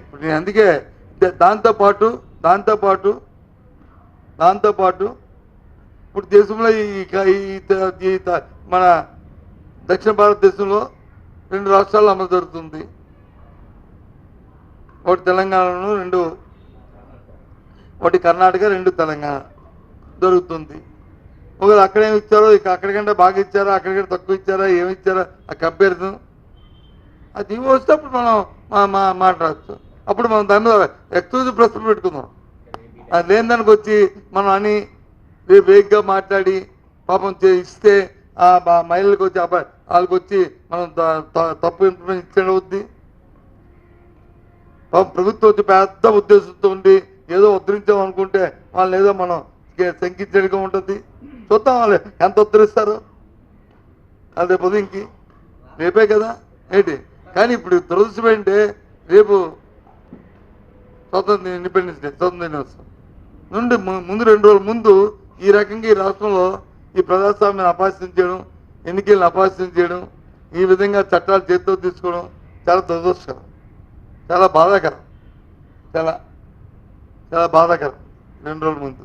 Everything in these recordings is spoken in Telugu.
ఇప్పుడు నేను అందుకే దాంతోపాటు ఇప్పుడు దేశంలో మన దక్షిణ భారతదేశంలో 2 రాష్ట్రాల్లో అమలు జరుగుతుంది. ఒకటి తెలంగాణను, ఒకటి కర్ణాటక, 2 తెలంగాణ జరుగుతుంది. ఒకవేళ అక్కడేమి ఇచ్చారో అక్కడికంటే బాగా ఇచ్చారా, అక్కడికంటే తక్కువ ఇచ్చారా, ఏమి ఇచ్చారా ఆ కంపారిజన్ అది వస్తే అప్పుడు మనం మాట్లాడచ్చు. అప్పుడు మనం దాని మీద ఎక్స్క్లూజివ్ ప్రశ్న పెట్టుకుందాం. అది లేని దానికి వచ్చి మనం అని వేగ్గా మాట్లాడి పాపం ఇస్తే మహిళలకు వచ్చి వాళ్ళకి వచ్చి మనం తప్పు ఇన్ఫర్మేషన్ ఇచ్చేది అవుద్ది. ప్రభుత్వం వచ్చి పెద్ద ఉద్దేశంతో ఉండి ఏదో ఉద్ధరించాం అనుకుంటే వాళ్ళని ఏదో మనం శంకించడానికి ఉంటుంది. చూద్దాం వాళ్ళు ఎంత ఉద్ధరిస్తారు. అది రేపు ఉదయంకి రేపే కదా ఏంటి. కానీ ఇప్పుడు దురదృష్టం ఏంటంటే రేపు స్వతంత్ర దినోత్సవం నుండి ముందు 2 రోజుల ముందు ఈ రకంగా ఈ రాష్ట్రంలో ఈ ప్రజాస్వామ్యాన్ని అపహాస్యం చేయడం, ఎన్నికలను అపహాస్యం చేయడం, ఈ విధంగా చట్టాలు చేతితో తీసుకోవడం చాలా దురదృష్టకరం, చాలా బాధాకరం, చాలా చాలా బాధాకరం. 2 రోజుల ముందు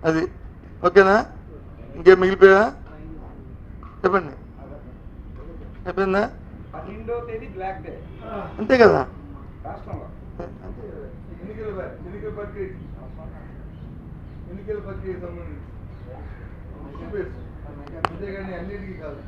అది ఓకేనా? ఇంకేం మిగిలిపోయా చెప్పండి. అయిపోయిందా? అంతే కదా. ఎన్నికల ప్రక్రియ సంబంధించి అంతేగాని అన్నిటికీ కాదు.